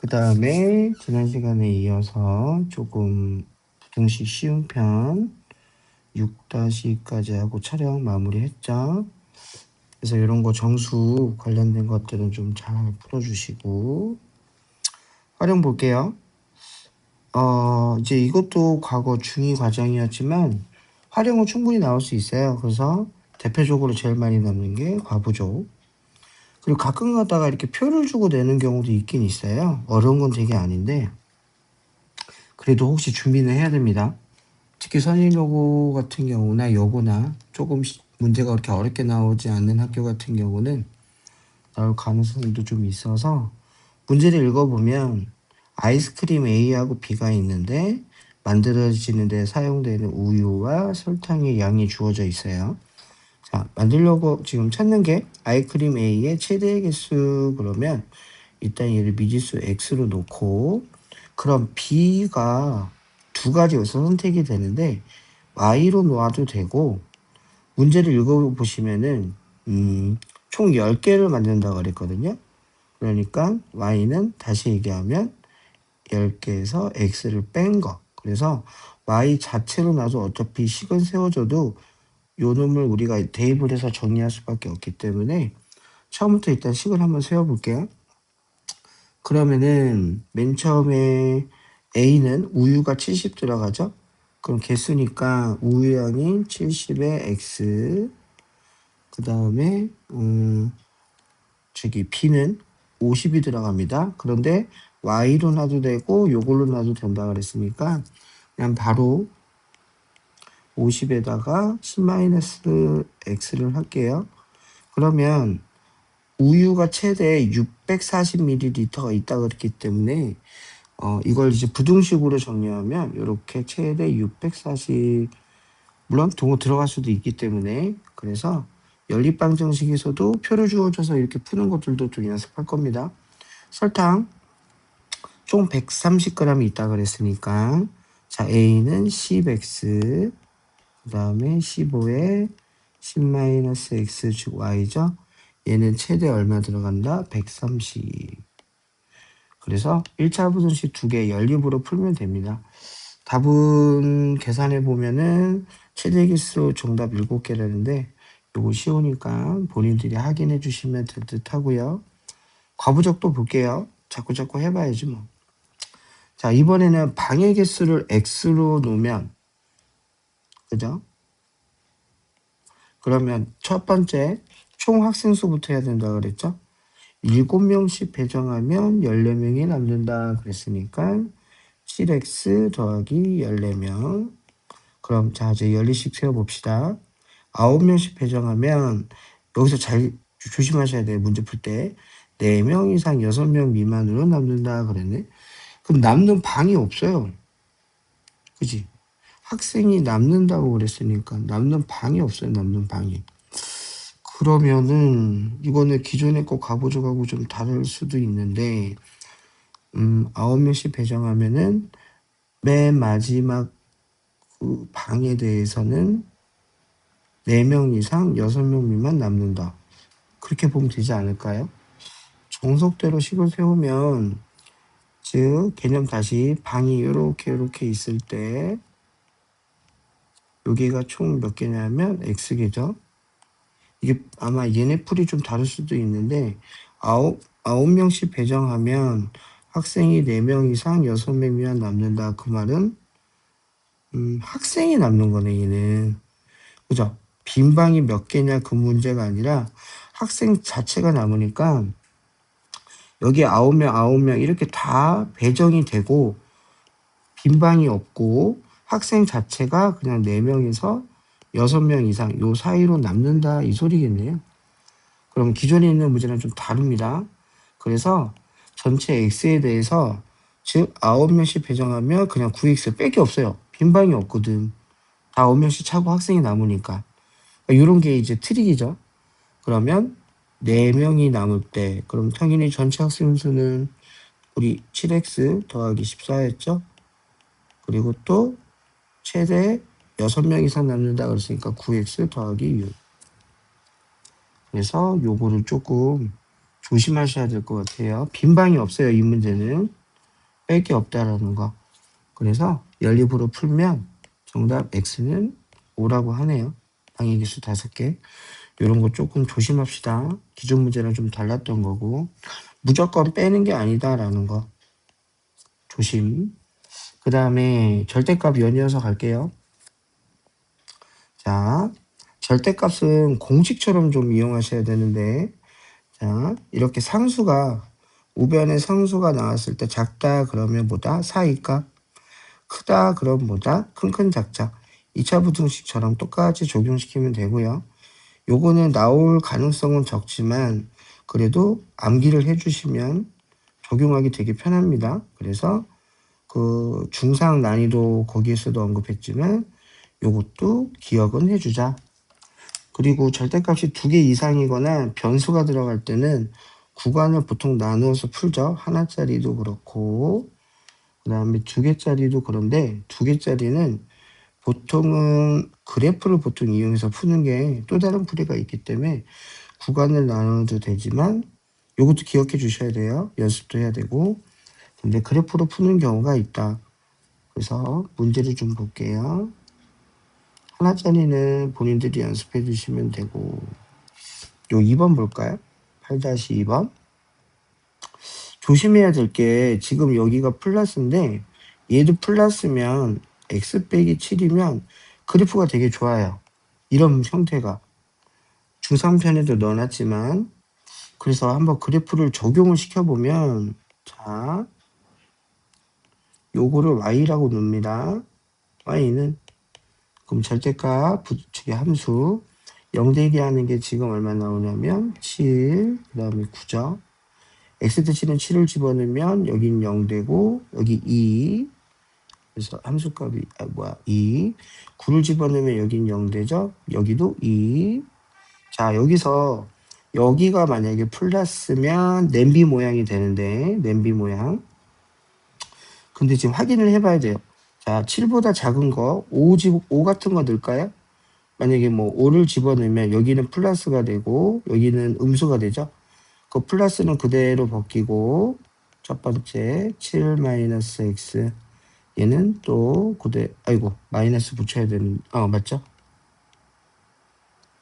그 다음에 지난 시간에 이어서 조금 부등식 쉬운 편 6-2까지 하고 촬영 마무리했죠. 그래서 이런 거 정수 관련된 것들은 좀 잘 풀어주시고 활용 볼게요. 이제 이것도 과거 중2 과정이었지만 활용은 충분히 나올 수 있어요. 그래서 대표적으로 제일 많이 남는 게 과부족. 그리고 가끔 가다가 이렇게 표를 주고 내는 경우도 있긴 있어요. 어려운 건 되게 아닌데 그래도 혹시 준비는 해야 됩니다. 특히 선행여고 같은 경우나 여고나 조금 문제가 그렇게 어렵게 나오지 않는 학교 같은 경우는 나올 가능성도 좀 있어서 문제를 읽어보면 아이스크림 A하고 B가 있는데 만들어지는 데 사용되는 우유와 설탕의 양이 주어져 있어요. 자, 만들려고 지금 찾는 게 아이스크림 A의 최대 개수 그러면 일단 얘를 미지수 X로 놓고 그럼 B가 두 가지 여기서 선택이 되는데 Y로 놓아도 되고 문제를 읽어보시면은 총 10개를 만든다고 그랬거든요. 그러니까 Y는 다시 얘기하면 10개에서 X를 뺀 거. 그래서 Y 자체로 놔도 어차피 식은 세워져도 요 놈을 우리가 대입을 해서 정리할 수밖에 없기 때문에 처음부터 일단 식을 한번 세워볼게요. 그러면은 맨 처음에 A는 우유가 70 들어가죠? 그럼 개수니까 우유양이 70의 X 그 다음에 B는 50이 들어갑니다. 그런데 Y로 놔도 되고 요걸로 놔도 된다 그랬으니까 그냥 바로 50에다가 10-x를 할게요. 그러면 우유가 최대 640ml가 있다 그랬기 때문에 이걸 이제 부등식으로 정리하면 이렇게 최대 640 물론 동호 들어갈 수도 있기 때문에 그래서 연립방정식에서도 표를 주어줘서 이렇게 푸는 것들도 좀 연습할 겁니다. 설탕 총 130g이 있다 그랬으니까 자 A는 10x 그 다음에 15에 10-x 즉 y죠. 얘는 최대 얼마 들어간다? 130. 그래서 1차 부등식 2개 연립으로 풀면 됩니다. 답은 계산해 보면은 최대 개수 정답 7개라는데 요거 쉬우니까 본인들이 확인해 주시면 될 듯 하고요. 과부적도 볼게요. 자꾸 해봐야지 뭐. 자, 이번에는 방해 개수를 x로 놓으면 그죠? 그러면 첫 번째 총 학생 수부터 해야 된다 그랬죠? 7명씩 배정하면 14명이 남는다 그랬으니까 7x 더하기 14명. 그럼 자 이제 연립식 세워봅시다. 9명씩 배정하면 여기서 잘 조심하셔야 돼요. 문제 풀 때. 4명 이상 6명 미만으로 남는다 그랬네. 그럼 남는 방이 없어요. 그지? 학생이 남는다고 그랬으니까 남는 방이 없어요. 남는 방이. 그러면은 이거는 기존에 거 가보조하고 좀 다를 수도 있는데 9명씩 배정하면은 맨 마지막 그 방에 대해서는 4명 이상 6명 미만 남는다. 그렇게 보면 되지 않을까요? 정석대로 식을 세우면 즉 개념 다시 방이 이렇게 있을 때 여기가 총 몇 개냐면 x개죠. 이게 아마 얘네 풀이 좀 다를 수도 있는데 9명씩 배정하면 학생이 4명 이상 6명 미만 남는다. 그 말은 학생이 남는 거네 얘는. 그죠? 빈 방이 몇 개냐 그 문제가 아니라 학생 자체가 남으니까 여기 9명 이렇게 다 배정이 되고 빈 방이 없고 학생 자체가 그냥 4명에서 6명 이상 요 사이로 남는다 이 소리겠네요. 그럼 기존에 있는 문제랑 좀 다릅니다. 그래서 전체 x에 대해서 즉 9명씩 배정하면 그냥 9x 뺄 게 없어요. 빈 방이 없거든. 다 9명씩 차고 학생이 남으니까. 이런 게 이제 트릭이죠. 그러면 4명이 남을 때 그럼 당연히 전체 학생 수는 우리 7x 더하기 14였죠. 그리고 또 최대 6명 이상 남는다 그랬으니까 9x 더하기 6. 그래서 요거를 조금 조심하셔야 될 것 같아요. 빈 방이 없어요, 이 문제는. 뺄 게 없다라는 거. 그래서 연립으로 풀면 정답 X는 5라고 하네요. 방해기수 5개. 이런 거 조금 조심합시다. 기존 문제랑 좀 달랐던 거고. 무조건 빼는 게 아니다라는 거. 조심. 그 다음에 절대값 연이어서 갈게요. 자, 절대값은 공식처럼 좀 이용하셔야 되는데, 자, 이렇게 상수가, 우변에 상수가 나왔을 때 작다 그러면 뭐다? 사이값. 크다 그럼 뭐다? 큰 작자. 2차 부등식처럼 똑같이 적용시키면 되고요. 요거는 나올 가능성은 적지만 그래도 암기를 해주시면 적용하기 되게 편합니다. 그래서 그 중상 난이도 거기에서도 언급했지만 요것도 기억은 해주자. 그리고 절대값이 2개 이상이거나 변수가 들어갈 때는 구간을 보통 나누어서 풀죠. 하나짜리도 그렇고 그 다음에 2개짜리도 그런데 2개짜리는 보통은 그래프를 보통 이용해서 푸는 게 또 다른 풀이가 있기 때문에 구간을 나눠도 되지만 요것도 기억해 주셔야 돼요. 연습도 해야 되고 근데 그래프로 푸는 경우가 있다. 그래서 문제를 좀 볼게요. 하나짜리는 본인들이 연습해 주시면 되고 요 2번 볼까요? 8-2번 조심해야 될 게 지금 여기가 플러스인데 얘도 플러스면 x 빼기 7이면 그래프가 되게 좋아요. 이런 형태가 중상편에도 넣어놨지만 그래서 한번 그래프를 적용을 시켜보면 자 요거를 y라고 놉니다. y는 그럼 절대값 부축의 함수 0대기 하는 게 지금 얼마 나오냐면 7, 그 다음에 9죠. x 대신에 7을 집어넣으면 여긴 0되고 여기 2 그래서 함수값이 2 9를 집어넣으면 여긴 0되죠. 여기도 2 자 여기서 여기가 만약에 플러스면 냄비 모양이 되는데 냄비 모양 근데 지금 확인을 해봐야 돼요. 자 7보다 작은 거 5 같은 거 넣을까요? 만약에 뭐 5를 집어넣으면 여기는 플러스가 되고 여기는 음수가 되죠. 그 플러스는 그대로 벗기고 첫 번째 7-x 얘는 또 그대 아이고 마이너스 붙여야 되는 맞죠?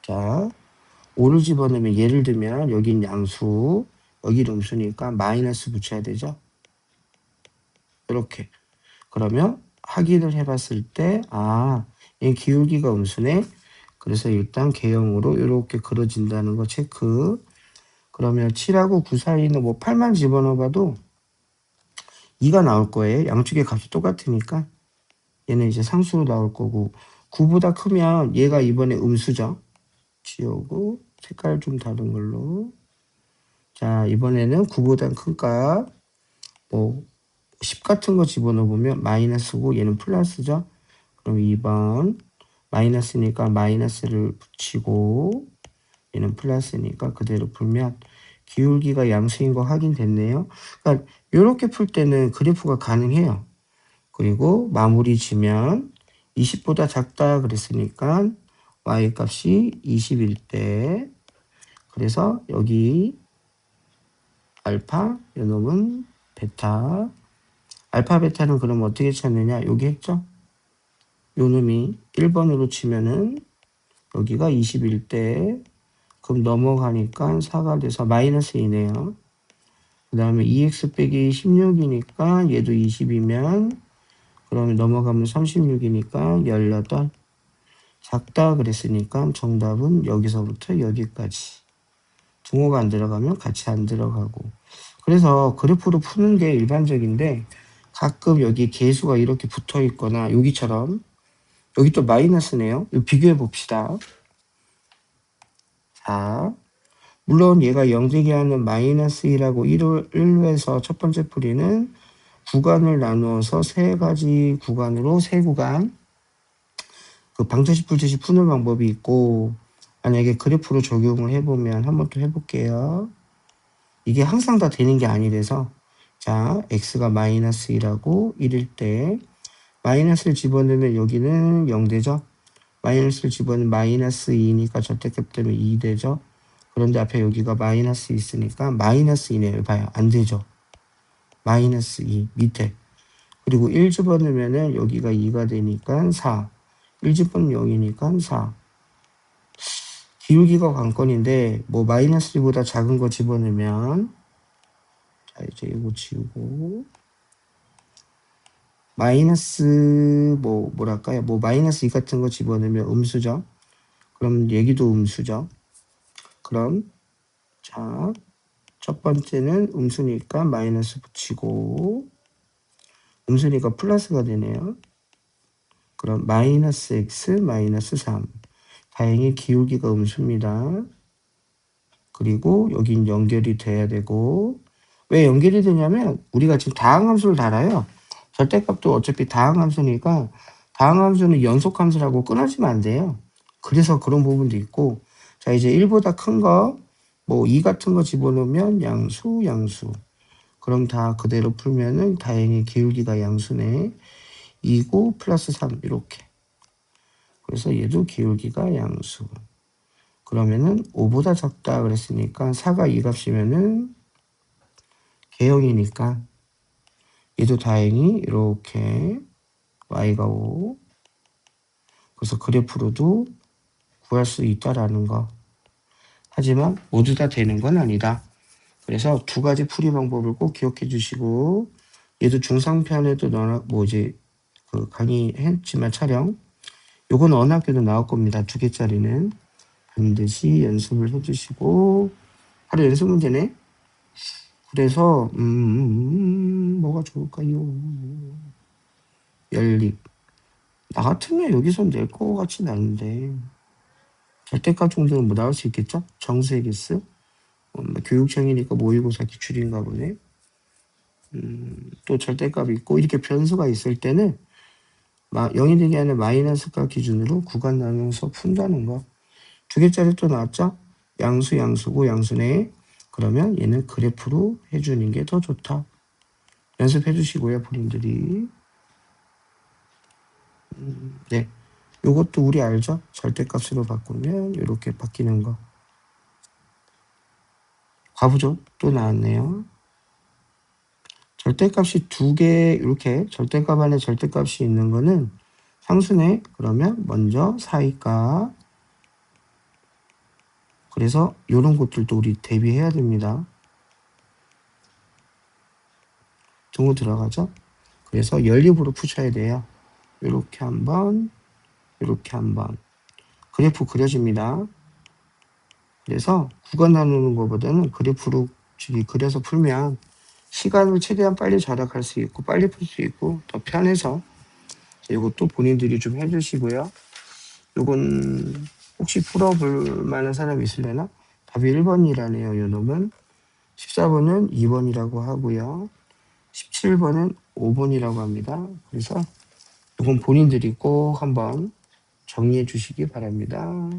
자 5를 집어넣으면 예를 들면 여긴 양수 여기는 음수니까 마이너스 붙여야 되죠. 이렇게 그러면 확인을 해봤을 때 얘 기울기가 음수네. 그래서 일단 개형으로 이렇게 그려진다는 거 체크. 그러면 7하고 9 사이는 뭐 8만 집어넣어봐도 2가 나올 거예요. 양쪽의 값이 똑같으니까 얘는 이제 상수로 나올 거고 9보다 크면 얘가 이번에 음수죠. 지우고 색깔 좀 다른 걸로 자 이번에는 9보다 큰 값 뭐 10 같은 거 집어넣으면 마이너스고 얘는 플러스죠. 그럼 2번 마이너스니까 마이너스를 붙이고 얘는 플러스니까 그대로 풀면 기울기가 양수인 거 확인됐네요. 그러니까 이렇게 풀 때는 그래프가 가능해요. 그리고 마무리 지면 20보다 작다 그랬으니까 y값이 20일 때 그래서 여기 알파 요놈은 베타 알파 베타는 그럼 어떻게 찾느냐 여기 했죠. 요놈이 1번으로 치면은 여기가 20일 때 그럼 넘어가니까 4가 돼서 마이너스 2네요. 그 다음에 2x 빼기 16이니까 얘도 20이면 그러면 넘어가면 36이니까 18 작다 그랬으니까 정답은 여기서부터 여기까지 등호가 안 들어가면 같이 안 들어가고 그래서 그래프로 푸는 게 일반적인데 가끔 여기 계수가 이렇게 붙어 있거나 여기처럼 여기 또 마이너스네요. 비교해 봅시다. 자 물론 얘가 0되게 하는 마이너스 1하고 1에서 첫 번째 풀이는 구간을 나누어서 세 가지 구간으로 세 구간 그 방정식 풀듯이 푸는 방법이 있고 만약에 그래프로 적용을 해보면 한번 또 해볼게요. 이게 항상 다 되는 게 아니라서 자 x가 마이너스 1하고 1일 때 마이너스를 집어넣으면 여기는 0 되죠. 마이너스를 집어넣으면 마이너스 2니까 절대값 때문에 2 되죠. 그런데 앞에 여기가 마이너스 있으니까 마이너스 2네요. 봐요. 안 되죠. 마이너스 2 밑에. 그리고 1 집어넣으면은 여기가 2가 되니까 4. 1 집어넣으면 0이니까 4. 기울기가 관건인데 뭐 마이너스 2보다 작은 거 집어넣으면 자 이제 이거 지우고 마이너스 뭐랄까요? 뭐 마이너스 2 같은 거 집어넣으면 음수죠. 그럼 얘기도 음수죠. 그럼 자 첫 번째는 음수니까 마이너스 붙이고 음수니까 플러스가 되네요. 그럼 마이너스 x 마이너스 3. 다행히 기울기가 음수입니다. 그리고 여긴 연결이 돼야 되고 왜 연결이 되냐면 우리가 지금 다항함수를 달아요. 절대값도 어차피 다항함수니까 다항함수는 연속함수라고 끊어지면 안 돼요. 그래서 그런 부분도 있고 자 이제 1보다 큰 거 뭐 2 같은 거 집어넣으면 양수 양수 그럼 다 그대로 풀면은 다행히 기울기가 양수네. 2고 플러스 3 이렇게 그래서 얘도 기울기가 양수 그러면은 5보다 작다 그랬으니까 4가 2 값이면은 개형이니까 얘도 다행히 이렇게 y가 5 그래서 그래프로도 구할 수 있다라는 거. 하지만 모두 다 되는 건 아니다. 그래서 두 가지 풀이 방법을 꼭 기억해 주시고 얘도 중상편에도 넣어 뭐지 그 강의했지만 촬영 요건 어느 학교도 나올 겁니다. 2개짜리는 반드시 연습을 해 주시고 바로 연습 문제네. 그래서 뭐가 좋을까요? 연립. 나 같으면 여기서 낼 거 같진 않은데 절대값 정도는 뭐 나올 수 있겠죠? 정수의 개수. 교육청이니까 모의고사 기출인가 보네. 또 절대값이 있고 이렇게 변수가 있을 때는 0이 되게 하는 마이너스값 기준으로 구간 나누어서 푼다는 거. 2개짜리 또 나왔죠? 양수 양수고 양수네. 그러면 얘는 그래프로 해주는 게 더 좋다. 연습해 주시고요 본인들이. 네, 요것도 우리 알죠? 절대값으로 바꾸면 이렇게 바뀌는 거. 과부죠? 또 나왔네요. 절대값이 2개 이렇게 절대값 안에 절대값이 있는 거는 상수네. 그러면 먼저 사이값. 그래서 이런 것들도 우리 대비해야 됩니다. 등호 들어가죠? 그래서 연립으로 푸셔야 돼요. 이렇게 한번 이렇게 한번 그래프 그려집니다. 그래서 구간 나누는 것보다는 그래프로 그려서 풀면 시간을 최대한 빨리 절약할 수 있고 빨리 풀 수 있고 더 편해서 이것도 본인들이 좀 해주시고요. 요건 혹시 풀어볼 만한 사람이 있으려나? 답이 1번이라네요. 요 놈은 14번은 2번이라고 하고요. 17번은 5번이라고 합니다. 그래서 이건 본인들이 꼭 한번 정리해 주시기 바랍니다.